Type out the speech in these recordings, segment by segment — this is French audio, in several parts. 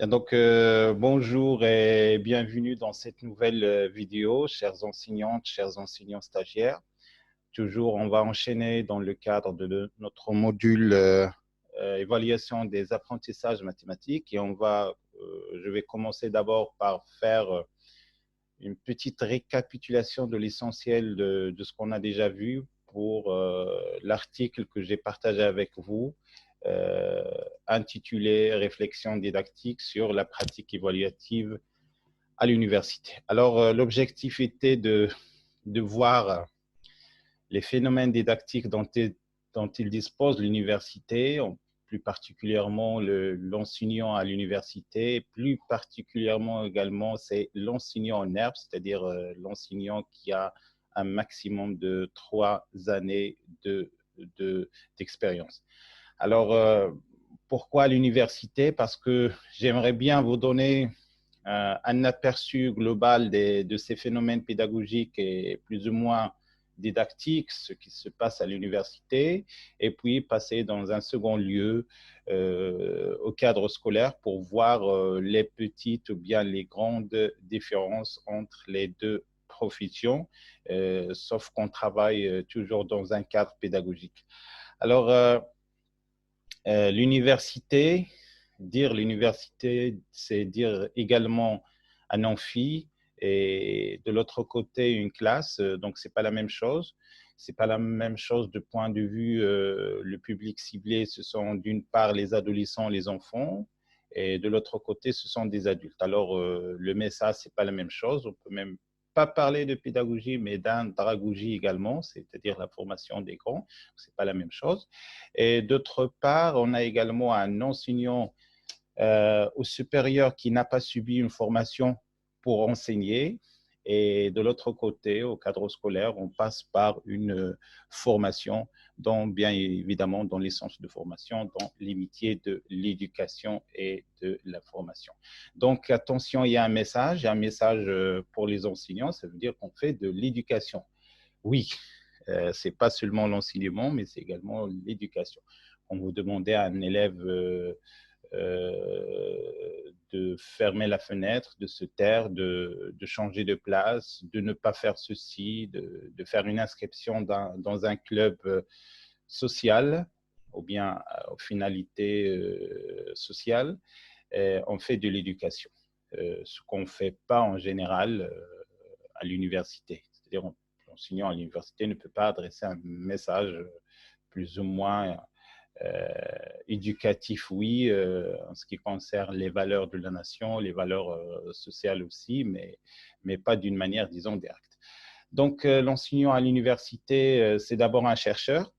Bonjour et bienvenue dans cette nouvelle vidéo, chères enseignantes, chers enseignants stagiaires. Toujours, on va enchaîner dans le cadre de notre module évaluation des apprentissages mathématiques et je vais commencer d'abord par faire une petite récapitulation de l'essentiel de ce qu'on a déjà vu pour l'article que j'ai partagé avec vous, intitulé Réflexion didactique sur la pratique évaluative à l'université. Alors, l'objectif était de voir les phénomènes didactiques dont il dispose l'université, plus particulièrement l'enseignant à l'université, plus particulièrement également, c'est l'enseignant en herbe, c'est-à-dire l'enseignant qui a un maximum de 3 années d'expérience. Alors, pourquoi l'université? Parce que j'aimerais bien vous donner un aperçu global de ces phénomènes pédagogiques et plus ou moins didactiques, ce qui se passe à l'université, et puis passer dans un second lieu au cadre scolaire pour voir les petites ou bien les grandes différences entre les deux professions, sauf qu'on travaille toujours dans un cadre pédagogique. Alors, l'université, dire l'université, c'est dire également un amphi et de l'autre côté une classe, donc c'est pas la même chose. C'est pas la même chose de point de vue le public ciblé, ce sont d'une part les adolescents, les enfants, et de l'autre côté ce sont des adultes. Alors le message c'est pas la même chose, on peut même pas parler de pédagogie, mais d'andragogie également, c'est-à-dire la formation des grands, c'est pas la même chose. Et d'autre part, on a également un enseignant au supérieur qui n'a pas subi une formation pour enseigner. Et de l'autre côté, au cadre scolaire, on passe par une formation, dont bien évidemment dans les centres de formation, dans les métiers de l'éducation et de la formation. Donc attention, il y a un message pour les enseignants, ça veut dire qu'on fait de l'éducation. Oui, ce n'est pas seulement l'enseignement, mais c'est également l'éducation. Quand vous demandez à un élève de fermer la fenêtre, de se taire, de changer de place, de ne pas faire ceci, de faire une inscription dans un club social ou bien aux finalités sociales, on fait de l'éducation. Ce qu'on ne fait pas en général à l'université. C'est-à-dire, l'enseignant à l'université ne peut pas adresser un message plus ou moins éducatif, oui, en ce qui concerne les valeurs de la nation, les valeurs sociales aussi, mais pas d'une manière, disons, directe. Donc, l'enseignant à l'université, c'est d'abord un chercheur.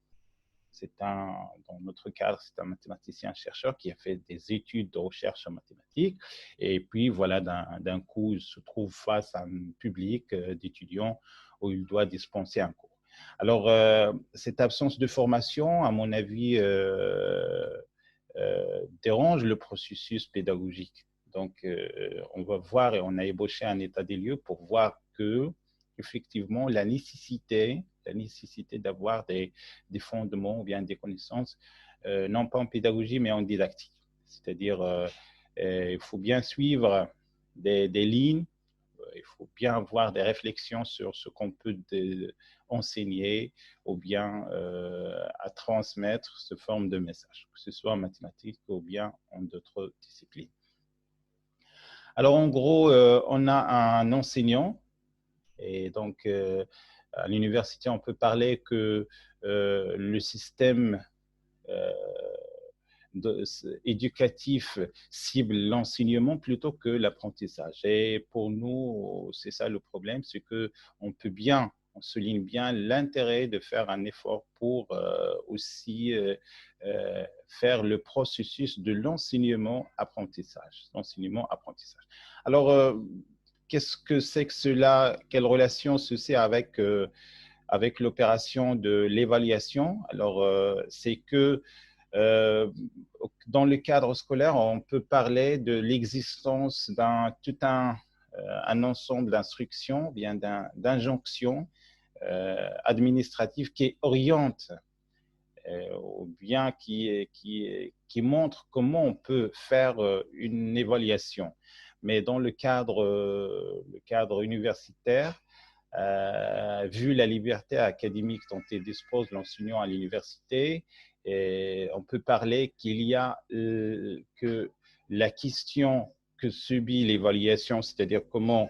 Dans notre cadre, c'est un mathématicien-chercheur qui a fait des études de recherche en mathématiques. Et puis, voilà, d'un coup, il se trouve face à un public d'étudiants où il doit dispenser un cours. Alors, cette absence de formation, à mon avis, dérange le processus pédagogique. Donc, on va voir et on a ébauché un état des lieux pour voir que, effectivement, la nécessité d'avoir des fondements ou bien des connaissances, non pas en pédagogie, mais en didactique. C'est-à-dire, il faut bien suivre des lignes, il faut bien avoir des réflexions sur ce qu'on peut enseigner ou bien à transmettre ce forme de message, que ce soit en mathématiques ou bien en d'autres disciplines. Alors, en gros, on a un enseignant et donc à l'université, on peut parler que le système éducatif cible l'enseignement plutôt que l'apprentissage. Et pour nous, c'est ça le problème, c'est qu'on peut bien, on souligne bien l'intérêt de faire un effort pour aussi faire le processus de l'enseignement-apprentissage. Alors, qu'est-ce que c'est que cela? Quelle relation ceci avec l'opération de l'évaluation? Alors, c'est que dans le cadre scolaire, on peut parler de l'existence tout un ensemble d'instructions, bien d'injonctions administratives qui orientent ou bien qui montre comment on peut faire une évaluation. Mais dans le cadre universitaire, vu la liberté académique dont il dispose l'enseignant à l'université, on peut parler qu'il y a que la question que subit l'évaluation, c'est-à-dire comment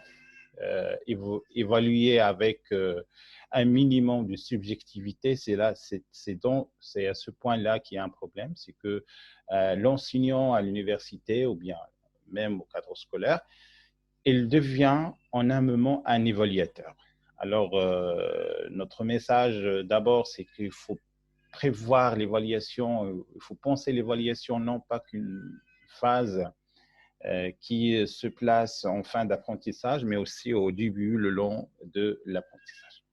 évaluer avec un minimum de subjectivité, c'est à ce point-là qu'il y a un problème, c'est que l'enseignant à l'université ou bien même au cadre scolaire, il devient en un moment un évaluateur. Alors, notre message d'abord, c'est qu'il faut prévoir l'évaluation, il faut penser l'évaluation non pas qu'une phase qui se place en fin d'apprentissage, mais aussi au début, le long de l'apprentissage.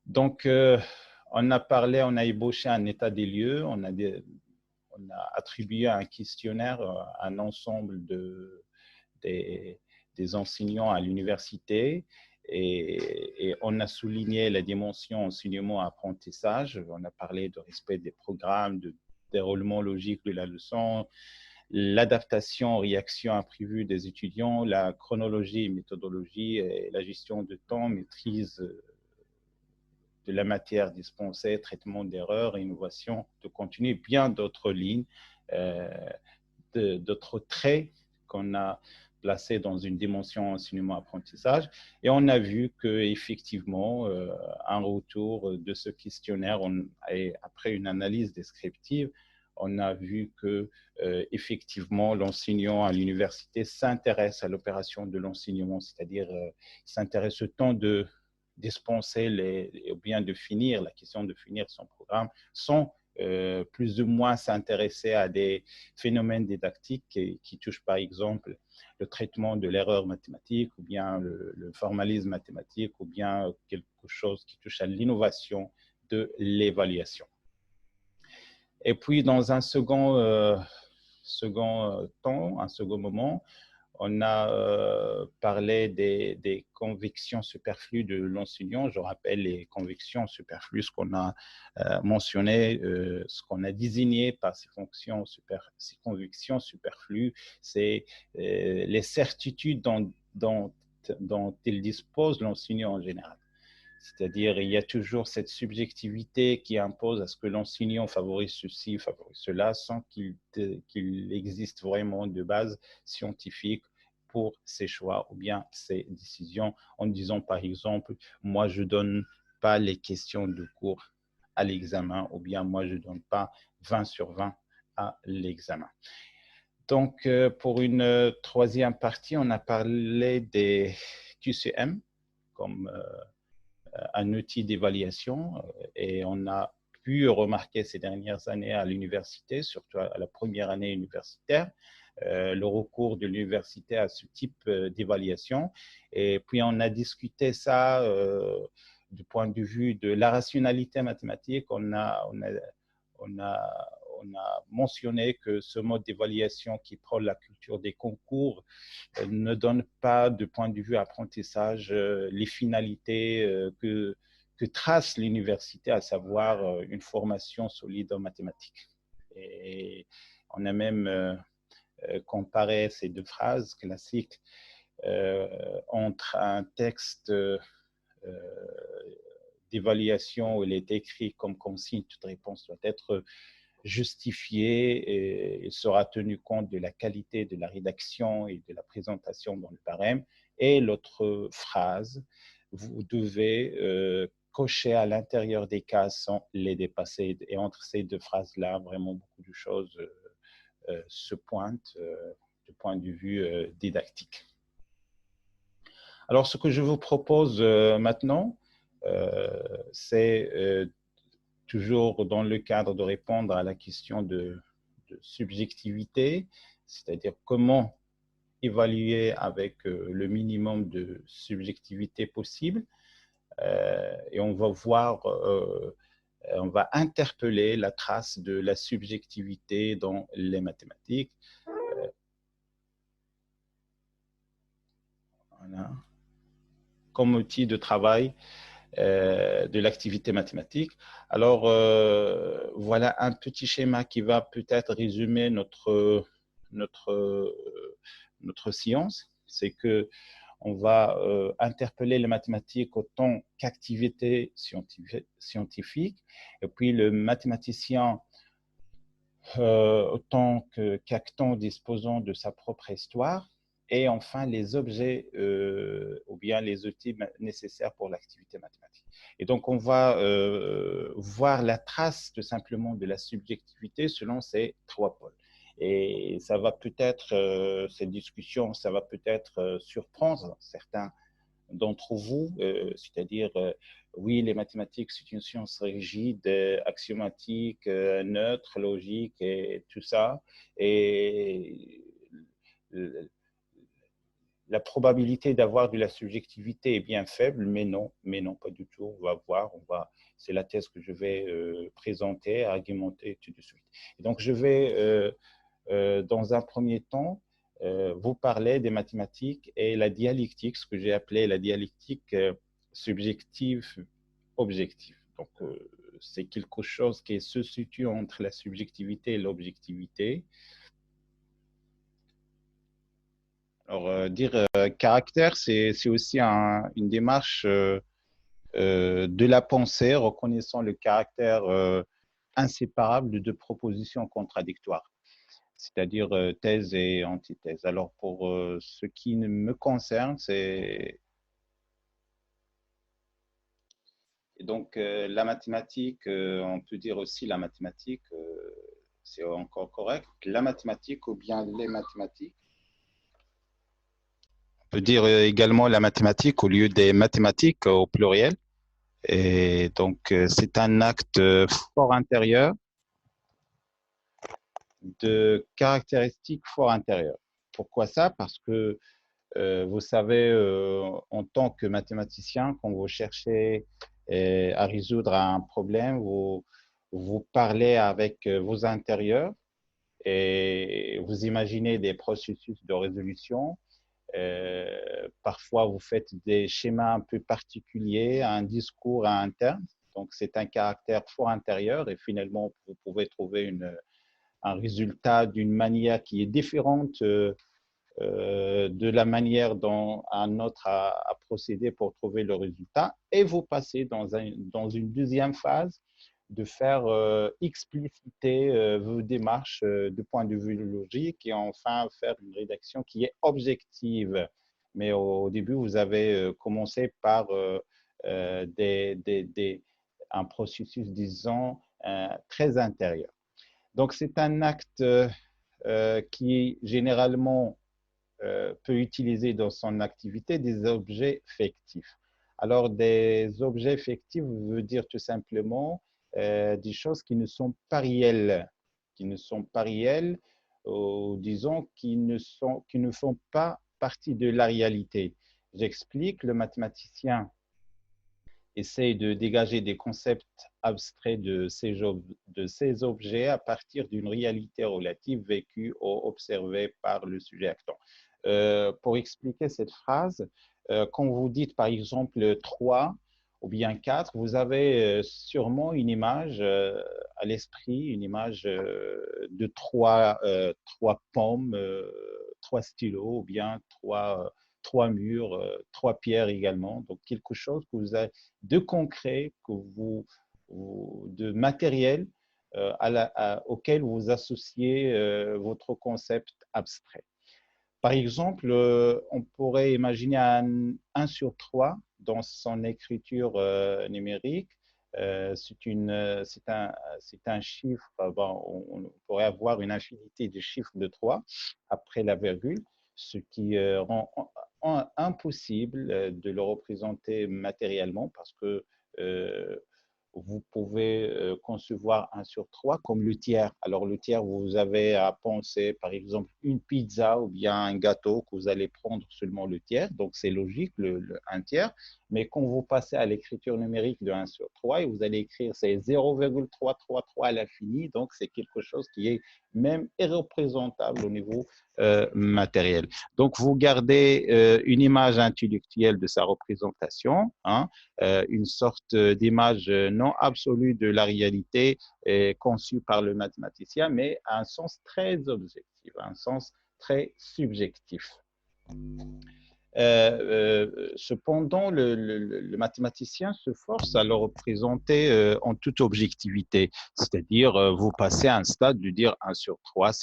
Donc, on a ébauché un état des lieux, on a attribué un questionnaire à un ensemble des enseignants à l'université et on a souligné la dimension enseignement-apprentissage. On a parlé de respect des programmes, de déroulement logique de la leçon, l'adaptation, réaction imprévue des étudiants, la chronologie et méthodologie, et la gestion de temps, maîtrise de la matière dispensée, traitement d'erreurs, innovation de contenu, et bien d'autres lignes, d'autres traits qu'on a placés dans une dimension enseignement-apprentissage. Et on a vu qu'effectivement, un retour de ce questionnaire, et après une analyse descriptive, on a vu que effectivement l'enseignant à l'université s'intéresse à l'opération de l'enseignement, c'est-à-dire s'intéresse au temps de dispenser ou bien de finir, la question de finir son programme, sans plus ou moins s'intéresser à des phénomènes didactiques qui touchent par exemple le traitement de l'erreur mathématique ou bien le formalisme mathématique ou bien quelque chose qui touche à l'innovation de l'évaluation. Et puis, dans un second temps, un second moment, on a parlé des convictions superflues de l'enseignant. Je rappelle les convictions superflues, ce qu'on a mentionné, ce qu'on a désigné par ces convictions superflues, c'est les certitudes dont il dispose l'enseignant en général. C'est-à-dire, il y a toujours cette subjectivité qui impose à ce que l'enseignant favorise ceci, favorise cela, sans qu'il existe vraiment de base scientifique pour ses choix ou bien ses décisions, en disant par exemple, moi je ne donne pas les questions de cours à l'examen, ou bien moi je ne donne pas 20 sur 20 à l'examen. Donc, pour une troisième partie, on a parlé des QCM comme un outil d'évaluation et on a pu remarquer ces dernières années à l'université, surtout à la première année universitaire, le recours de l'université à ce type d'évaluation. Et puis, on a discuté ça du point de vue de la rationalité mathématique. On a mentionné que ce mode d'évaluation qui prend la culture des concours ne donne pas, de point de vue apprentissage, les finalités que trace l'université, à savoir une formation solide en mathématiques. Et on a même comparé ces deux phrases classiques entre un texte d'évaluation où il est écrit comme consigne, toute réponse doit être justifiée et sera tenu compte de la qualité de la rédaction et de la présentation dans le barème. Et l'autre phrase, vous devez cocher à l'intérieur des cases sans les dépasser. Et entre ces deux phrases-là, vraiment beaucoup de choses se pointent du point de vue didactique. Alors, ce que je vous propose maintenant, c'est toujours dans le cadre de répondre à la question de subjectivité, c'est-à-dire comment évaluer avec le minimum de subjectivité possible. Et on va voir, on va interpeller la trace de la subjectivité dans les mathématiques. Voilà. Comme outil de travail, de l'activité mathématique. Alors, voilà un petit schéma qui va peut-être résumer notre, notre science. C'est que on va interpeller les mathématiques autant qu'activité scientifique. Et puis, le mathématicien, autant qu'actant disposant de sa propre histoire. Et enfin, les objets ou bien les outils nécessaires pour l'activité mathématique. Et donc, on va voir la trace tout simplement de la subjectivité selon ces trois pôles. Et ça va peut-être, cette discussion, ça va peut-être surprendre certains d'entre vous, c'est-à-dire, oui, les mathématiques, c'est une science rigide, axiomatique, neutre, logique et tout ça. Et la probabilité d'avoir de la subjectivité est bien faible, mais non, pas du tout. On va voir, c'est la thèse que je vais présenter, argumenter tout de suite. Et donc, je vais, dans un premier temps, vous parler des mathématiques et la dialectique, ce que j'ai appelé la dialectique subjective-objective. Donc, c'est quelque chose qui se situe entre la subjectivité et l'objectivité. Alors, dire caractère, c'est aussi une démarche de la pensée, reconnaissant le caractère inséparable de deux propositions contradictoires, c'est-à-dire thèse et antithèse. Alors, pour ce qui me concerne, c'est donc la mathématique, on peut dire aussi la mathématique, c'est encore correct, la mathématique ou bien les mathématiques. On peut dire également la mathématique au lieu des mathématiques au pluriel. Et donc, c'est un acte fort intérieur de caractéristiques fort intérieures. Pourquoi ça? Parce que vous savez, en tant que mathématicien, quand vous cherchez à résoudre un problème, vous parlez avec vos intérieurs et vous imaginez des processus de résolution. Parfois, vous faites des schémas un peu particuliers, un discours interne. Donc, c'est un caractère fort intérieur et finalement, vous pouvez trouver un résultat d'une manière qui est différente de la manière dont un autre a procédé pour trouver le résultat. Et vous passez dans une deuxième phase de faire expliciter vos démarches du point de vue logique et enfin faire une rédaction qui est objective. Mais au début, vous avez commencé par un processus, disons, très intérieur. Donc, c'est un acte qui généralement peut utiliser dans son activité des objets fictifs. Alors, des objets fictifs veut dire tout simplement des choses qui ne sont pas réelles, ou disons qui ne font pas partie de la réalité. J'explique, le mathématicien essaye de dégager des concepts abstraits de ces objets à partir d'une réalité relative vécue ou observée par le sujet actant. Pour expliquer cette phrase, quand vous dites par exemple 3 ou bien 4, vous avez sûrement une image à l'esprit, une image de trois pommes, 3 stylos ou bien trois murs, 3 pierres également. Donc, quelque chose que vous avez de concret, de matériel auquel vous associez votre concept abstrait. Par exemple, on pourrait imaginer un sur 3 dans son écriture numérique. C'est un chiffre, bon, on pourrait avoir une infinité de chiffres de 3 après la virgule, ce qui rend impossible de le représenter matériellement parce que vous pouvez concevoir 1 sur 3 comme le tiers. Alors, le tiers, vous avez à penser, par exemple, une pizza ou bien un gâteau que vous allez prendre seulement le tiers. Donc, c'est logique, 1 tiers. Mais quand vous passez à l'écriture numérique de 1 sur 3, et vous allez écrire c'est 0,333 à l'infini. Donc, c'est quelque chose qui est même irreprésentable au niveau matériel. Donc, vous gardez une image intellectuelle de sa représentation, hein, une sorte d'image non absolue de la réalité conçue par le mathématicien, mais à un sens très objectif, à un sens très subjectif. Cependant, le mathématicien se force à le représenter en toute objectivité, c'est-à-dire vous passez à un stade de dire 1 sur 3,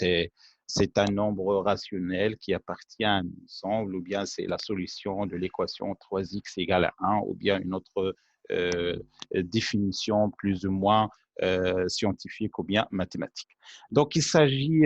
c'est un nombre rationnel qui appartient à un ensemble, ou bien c'est la solution de l'équation 3x égale à 1, ou bien une autre définition plus ou moins scientifique ou bien mathématique. Donc, il s'agit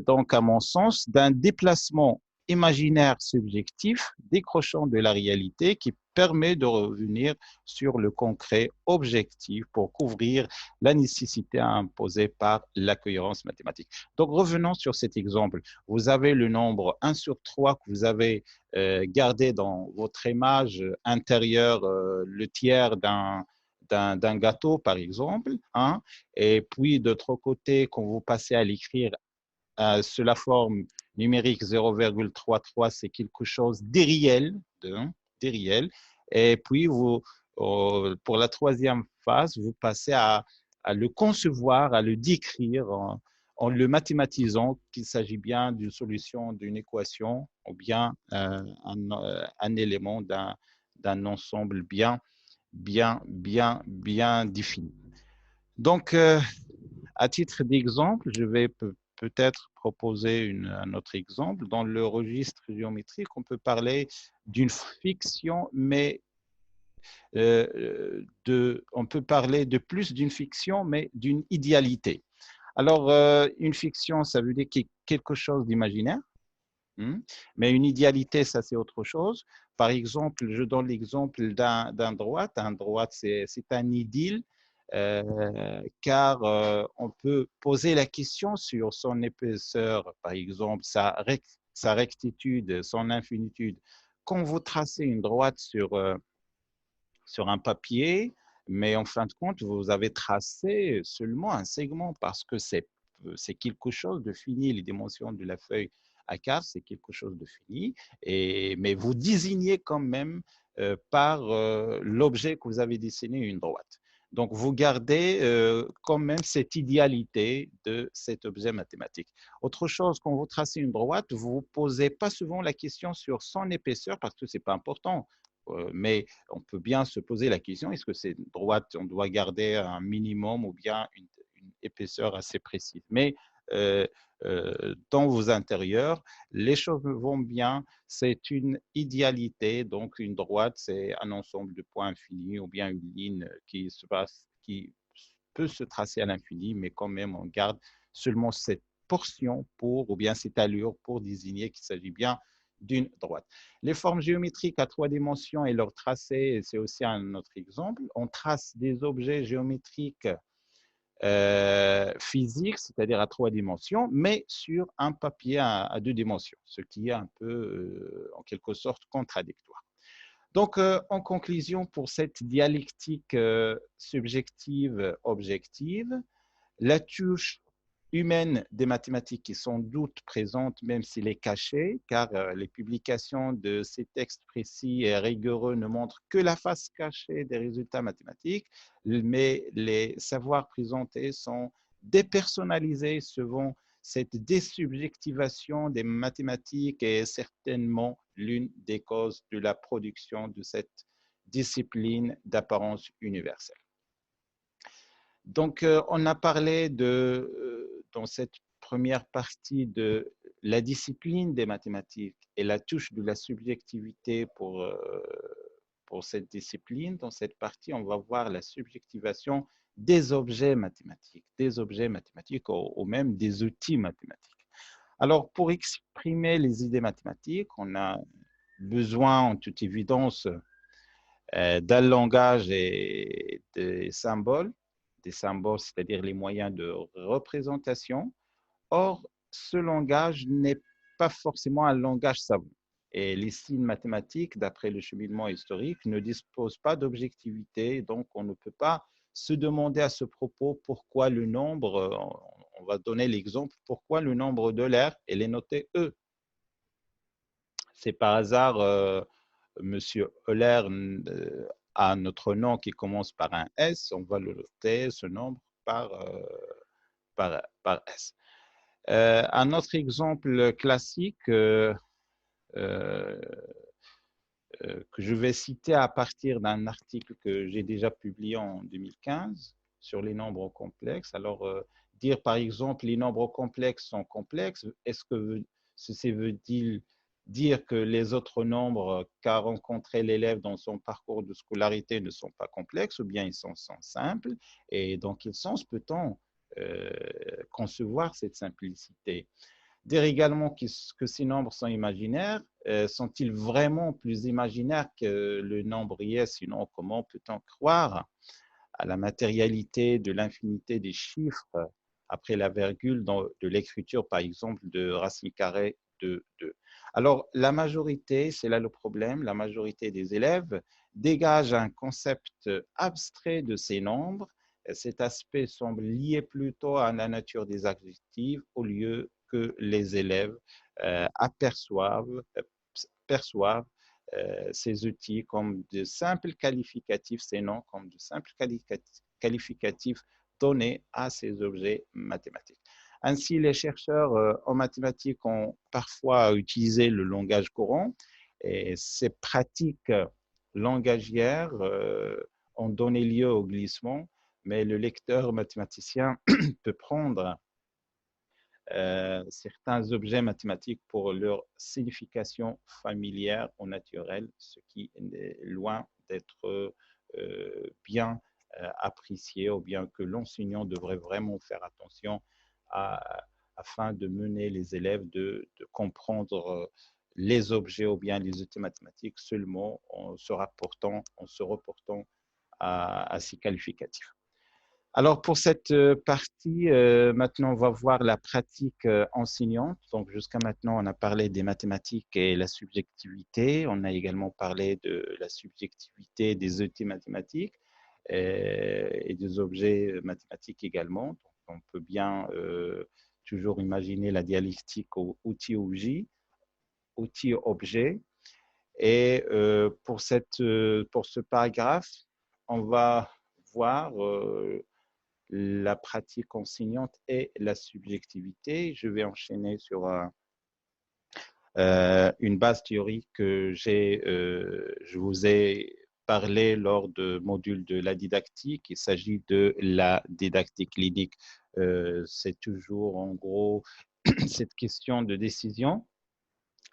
donc, à mon sens, d'un déplacement imaginaire subjectif décrochant de la réalité qui permet de revenir sur le concret objectif pour couvrir la nécessité imposée par la cohérence mathématique. Donc, revenons sur cet exemple. Vous avez le nombre 1 sur 3 que vous avez gardé dans votre image intérieure, le tiers d'un gâteau, par exemple, hein, et puis d'autre côté, quand vous passez à l'écrire sous la forme numérique 0,33, c'est quelque chose d'irréel, d'irréel. Et puis, pour la troisième phase, vous passez à le concevoir, à le décrire en le mathématisant, qu'il s'agit bien d'une solution d'une équation ou bien un élément d'un ensemble bien défini. Donc, à titre d'exemple, je vais peut-être proposer un autre exemple. Dans le registre géométrique, on peut parler d'une fiction, mais on peut parler de plus d'une fiction, mais d'une idéalité. Alors, une fiction, ça veut dire quelque chose d'imaginaire, mais une idéalité, ça c'est autre chose. Par exemple, je donne l'exemple d'un droite. Un droite, c'est un idylle, car on peut poser la question sur son épaisseur, par exemple, sa rectitude, son infinitude. Quand vous tracez une droite sur un papier, mais en fin de compte, vous avez tracé seulement un segment parce que c'est quelque chose de fini. Les dimensions de la feuille A4, c'est quelque chose de fini, mais vous désignez quand même par l'objet que vous avez dessiné une droite. Donc, vous gardez quand même cette idéalité de cet objet mathématique. Autre chose, quand vous tracez une droite, vous ne vous posez pas souvent la question sur son épaisseur parce que ce n'est pas important. Mais on peut bien se poser la question, est-ce que c'est droite, on doit garder un minimum ou bien une épaisseur assez précise. Mais dans vos intérieurs, les choses vont bien, c'est une idéalité, donc une droite, c'est un ensemble de points infinis ou bien une ligne qui peut se tracer à l'infini, mais quand même on garde seulement cette portion ou bien cette allure pour désigner qu'il s'agit bien d'une droite. Les formes géométriques à 3 dimensions et leur tracé, c'est aussi un autre exemple. On trace des objets géométriques physiques, c'est-à-dire à 3 dimensions, mais sur un papier à 2 dimensions, ce qui est un peu, en quelque sorte, contradictoire. Donc, en conclusion, pour cette dialectique subjective-objective, la touche humaine des mathématiques qui est sans doute présente, même s'il est caché, car les publications de ces textes précis et rigoureux ne montrent que la face cachée des résultats mathématiques, mais les savoirs présentés sont dépersonnalisés selon cette désubjectivation des mathématiques est certainement l'une des causes de la production de cette discipline d'apparence universelle. Donc, on a parlé dans cette première partie de la discipline des mathématiques et la touche de la subjectivité pour cette discipline. Dans cette partie, on va voir la subjectivation des objets mathématiques ou même des outils mathématiques. Alors, pour exprimer les idées mathématiques, on a besoin, en toute évidence, dans le langage et des symboles, c'est-à-dire les moyens de représentation. Or, ce langage n'est pas forcément un langage savant. Et les signes mathématiques, d'après le cheminement historique, ne disposent pas d'objectivité, donc on ne peut pas se demander à ce propos pourquoi le nombre, on va donner l'exemple, pourquoi le nombre de l'air, il est noté E. C'est par hasard, Monsieur Euler a notre nom qui commence par un S, on va le noter, ce nombre, par S. Un autre exemple classique euh, que je vais citer à partir d'un article que j'ai déjà publié en 2015 sur les nombres complexes. Alors, dire par exemple les nombres complexes sont complexes, est-ce que ceci veut-il dire que les autres nombres qu'a rencontré l'élève dans son parcours de scolarité ne sont pas complexes ou bien ils sont simples? Et dans quel sens peut-on concevoir cette simplicité? Dire également que ces nombres sont imaginaires, sont-ils vraiment plus imaginaires que le nombre réel? Sinon, comment peut-on croire à la matérialité de l'infinité des chiffres après la virgule de l'écriture, par exemple, de racine carrée de 2? Alors, la majorité, c'est là le problème, la majorité des élèves dégagent un concept abstrait de ces nombres. Cet aspect semble lié plutôt à la nature des adjectifs au lieu que les élèves perçoivent ces outils comme de simples qualificatifs, ces noms comme de simples qualificatifs donnés à ces objets mathématiques. Ainsi, les chercheurs en mathématiques ont parfois utilisé le langage courant et ces pratiques langagières ont donné lieu au glissement, mais le lecteur mathématicien peut prendre certains objets mathématiques pour leur signification familière ou naturelle, ce qui est loin d'être bien apprécié, ou bien que l'enseignant devrait vraiment faire attention afin de mener les élèves de comprendre les objets ou bien les outils mathématiques seulement en se reportant à ces qualificatifs. Alors pour cette partie, maintenant on va voir la pratique enseignante. Donc jusqu'à maintenant on a parlé des mathématiques et la subjectivité. On a également parlé de la subjectivité des outils mathématiques et des objets mathématiques également. Donc, on peut bien toujours imaginer la dialectique outil-objet. Outil-objet. Et pour ce paragraphe, on va voir la pratique enseignante et la subjectivité. Je vais enchaîner sur une base théorique que je vous ai parlé lors du module de la didactique. Il s'agit de la didactique clinique. C'est toujours en gros cette question de décision.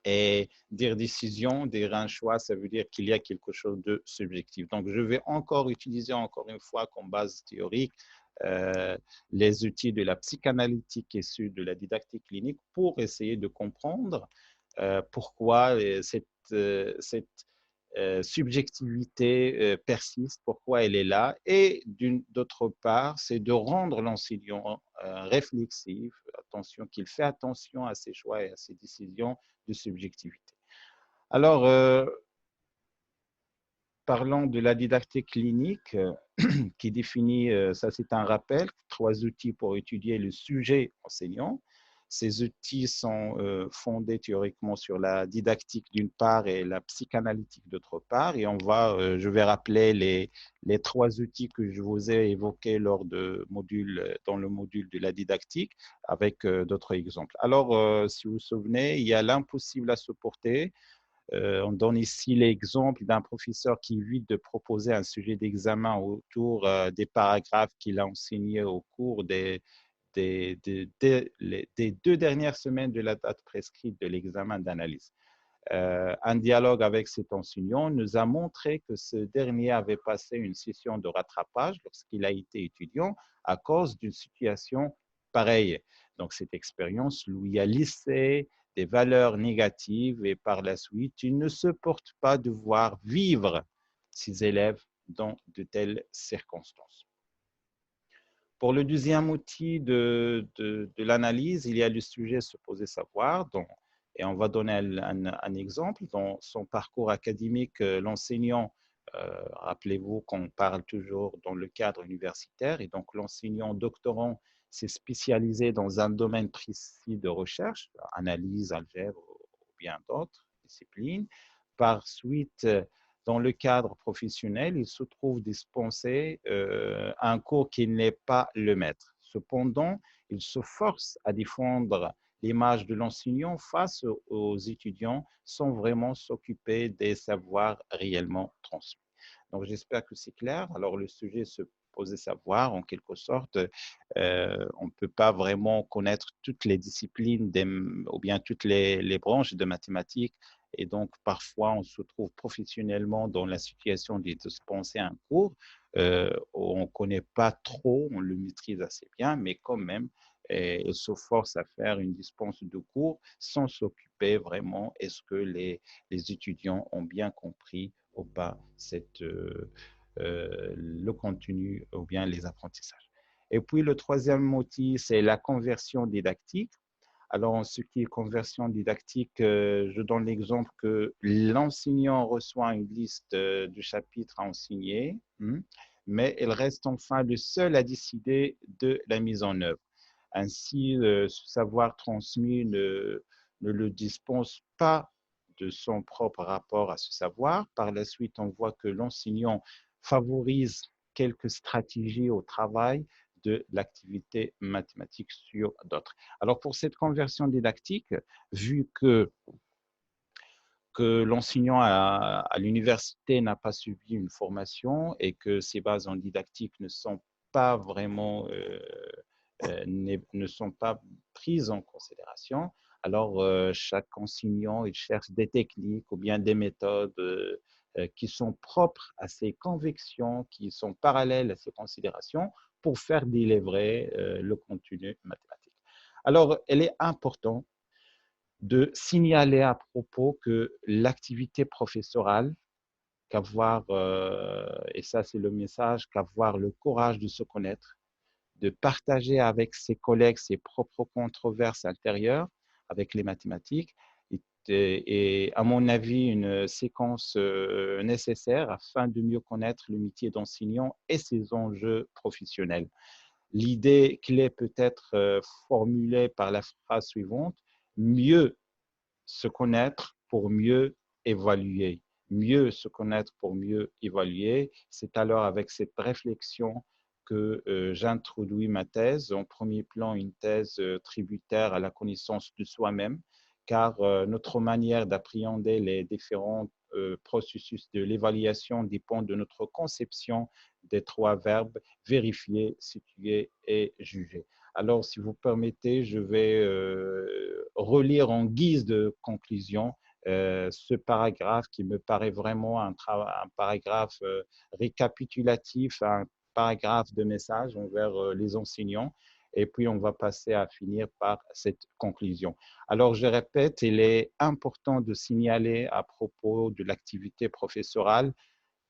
Et dire décision, dire un choix, ça veut dire qu'il y a quelque chose de subjectif. Donc, je vais encore utiliser encore une fois comme base théorique euh, les outils de la psychanalytique issus de la didactique clinique pour essayer de comprendre pourquoi cette subjectivité persiste, pourquoi elle est là. Et d'autre part, c'est de rendre l'enseignant réflexif, attention, qu'il fait attention à ses choix et à ses décisions de subjectivité. Alors, parlons de la didactique clinique qui définit, ça c'est un rappel, 3 outils pour étudier le sujet enseignant. Ces outils sont fondés théoriquement sur la didactique d'une part et la psychanalytique d'autre part. Et je vais rappeler les 3 outils que je vous ai évoqués dans le module de la didactique avec d'autres exemples. Alors, si vous vous souvenez, il y a l'impossible à supporter. On donne ici l'exemple d'un professeur qui évite de proposer un sujet d'examen autour des paragraphes qu'il a enseignés au cours des 2 dernières semaines de la date prescrite de l'examen d'analyse. Un dialogue avec cet enseignant nous a montré que ce dernier avait passé une session de rattrapage lorsqu'il a été étudiant à cause d'une situation pareille. Donc, cette expérience lui a lissé des valeurs négatives et par la suite, il ne supporte pas devoir vivre ses élèves dans de telles circonstances. Pour le deuxième outil de l'analyse, il y a le sujet supposé savoir, et on va donner un exemple. Dans son parcours académique, l'enseignant, rappelez-vous qu'on parle toujours dans le cadre universitaire, et donc l'enseignant doctorant s'est spécialisé dans un domaine précis de recherche, analyse, algèbre ou bien d'autres disciplines. Par suite, dans le cadre professionnel, il se trouve dispensé un cours qui n'est pas le maître. Cependant, il se force à défendre l'image de l'enseignant face aux étudiants sans vraiment s'occuper des savoirs réellement transmis. Donc, j'espère que c'est clair. Alors, le sujet se poser savoir, en quelque sorte, on ne peut pas vraiment connaître toutes les disciplines ou bien toutes les branches de mathématiques. Et donc, parfois, on se trouve professionnellement dans la situation de dispenser un cours. On ne connaît pas trop, on le maîtrise assez bien, mais quand même, il se force à faire une dispense de cours sans s'occuper vraiment, est-ce que les étudiants ont bien compris ou pas le contenu ou bien les apprentissages. Et puis, le troisième motif, c'est la conversion didactique. Alors, en ce qui est conversion didactique, je donne l'exemple que l'enseignant reçoit une liste de chapitres à enseigner, mais il reste enfin le seul à décider de la mise en œuvre. Ainsi, ce savoir transmis ne le dispense pas de son propre rapport à ce savoir. Par la suite, on voit que l'enseignant favorise quelques stratégies au travail de l'activité mathématique sur d'autres. Alors, pour cette conversion didactique, vu que l'enseignant à l'université n'a pas suivi une formation et que ses bases en didactique ne sont pas vraiment ne sont pas prises en considération. Alors, chaque enseignant, il cherche des techniques ou bien des méthodes qui sont propres à ses convictions, qui sont parallèles à ses considérations pour faire délivrer le contenu mathématique. Alors, il est important de signaler à propos que l'activité professorale, qu'avoir, et ça c'est le message, qu'avoir le courage de se connaître, de partager avec ses collègues ses propres controverses intérieures avec les mathématiques et à mon avis, une séquence nécessaire afin de mieux connaître le métier d'enseignant et ses enjeux professionnels. L'idée clé peut être formulée par la phrase suivante: mieux se connaître pour mieux évaluer. Mieux se connaître pour mieux évaluer. C'est alors avec cette réflexion que j'introduis ma thèse. En premier plan, une thèse tributaire à la connaissance de soi-même, car notre manière d'appréhender les différents processus de l'évaluation dépend de notre conception des trois verbes: vérifier, situer et juger. Alors, si vous permettez, je vais relire en guise de conclusion ce paragraphe qui me paraît vraiment un paragraphe récapitulatif, un paragraphe de message envers les enseignants. Et puis, on va passer à finir par cette conclusion. Alors, je répète, il est important de signaler à propos de l'activité professorale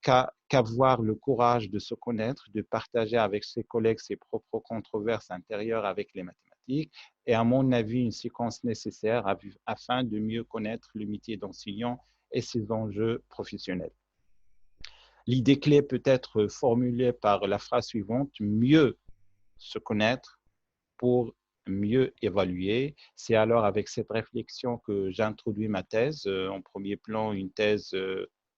qu'avoir le courage de se connaître, de partager avec ses collègues ses propres controverses intérieures avec les mathématiques est, à mon avis, une séquence nécessaire afin de mieux connaître le métier d'enseignant et ses enjeux professionnels. L'idée clé peut être formulée par la phrase suivante: mieux se connaître pour mieux évaluer. C'est alors avec cette réflexion que j'introduis ma thèse. En premier plan, une thèse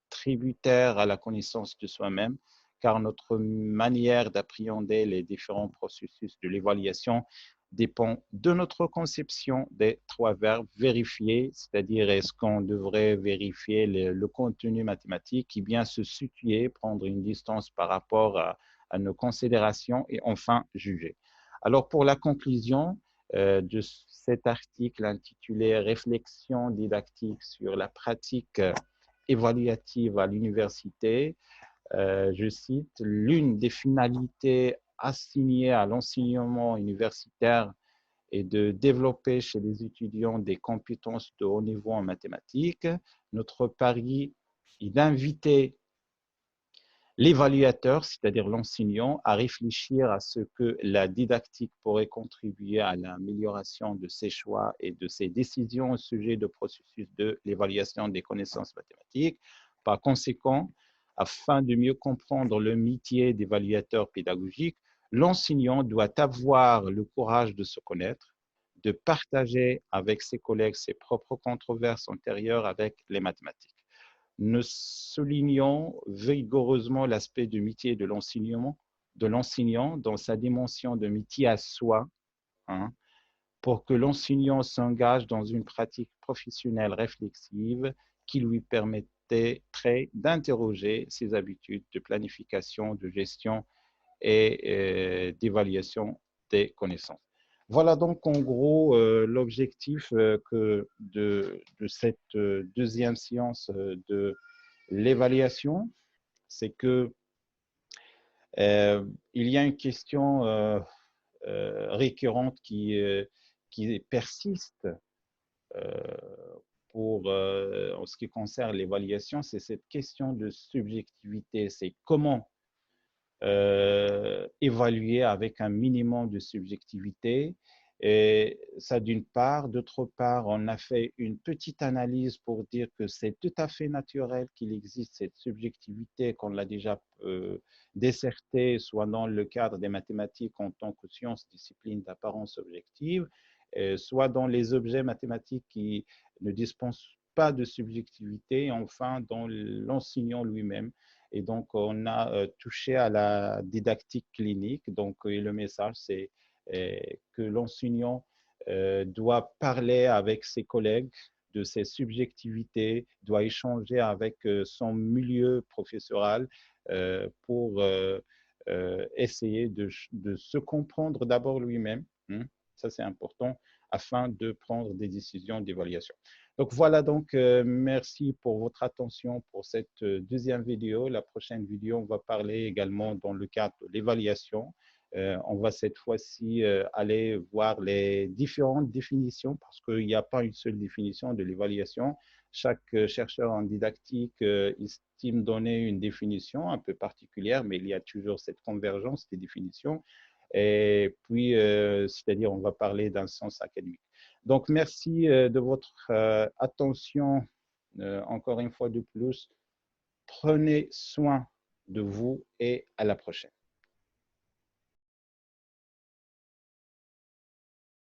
tributaire à la connaissance de soi-même, car notre manière d'appréhender les différents processus de l'évaluation dépend de notre conception des trois verbes: vérifier, c'est-à-dire est-ce qu'on devrait vérifier le contenu mathématique, et bien se situer, prendre une distance par rapport à nos considérations, et enfin juger. Alors, pour la conclusion de cet article intitulé Réflexion didactique sur la pratique évaluative à l'université, je cite: l'une des finalités assignées à l'enseignement universitaire est de développer chez les étudiants des compétences de haut niveau en mathématiques. Notre pari est d'inviter l'évaluateur, c'est-à-dire l'enseignant, à réfléchir à ce que la didactique pourrait contribuer à l'amélioration de ses choix et de ses décisions au sujet du processus de l'évaluation des connaissances mathématiques. Par conséquent, afin de mieux comprendre le métier d'évaluateur pédagogique, l'enseignant doit avoir le courage de se connaître, de partager avec ses collègues ses propres controverses antérieures avec les mathématiques. Nous soulignons vigoureusement l'aspect du métier de l'enseignant dans sa dimension de métier à soi, hein, pour que l'enseignant s'engage dans une pratique professionnelle réflexive qui lui permettrait d'interroger ses habitudes de planification, de gestion et d'évaluation des connaissances. Voilà donc en gros l'objectif de cette deuxième séance de l'évaluation, c'est que il y a une question récurrente qui persiste en ce qui concerne l'évaluation, c'est cette question de subjectivité. C'est comment évaluer avec un minimum de subjectivité. Et ça d'une part. D'autre part, on a fait une petite analyse pour dire que c'est tout à fait naturel qu'il existe cette subjectivité, qu'on l'a déjà décertée, soit dans le cadre des mathématiques en tant que science, discipline d'apparence objective, soit dans les objets mathématiques qui ne dispensent pas de subjectivité, et enfin dans l'enseignant lui-même. Et donc, on a touché à la didactique clinique. Donc, le message, c'est que l'enseignant doit parler avec ses collègues de ses subjectivités, doit échanger avec son milieu professoral pour essayer de se comprendre d'abord lui-même. Hein, ça, c'est important afin de prendre des décisions d'évaluation. Donc voilà, donc merci pour votre attention pour cette deuxième vidéo. La prochaine vidéo, on va parler également dans le cadre de l'évaluation. On va cette fois-ci aller voir les différentes définitions parce qu'il n'y a pas une seule définition de l'évaluation. Chaque chercheur en didactique estime donner une définition un peu particulière, mais il y a toujours cette convergence des définitions. Et puis, c'est-à-dire, on va parler d'un sens académique. Donc, merci de votre attention. Encore une fois de plus, prenez soin de vous et à la prochaine.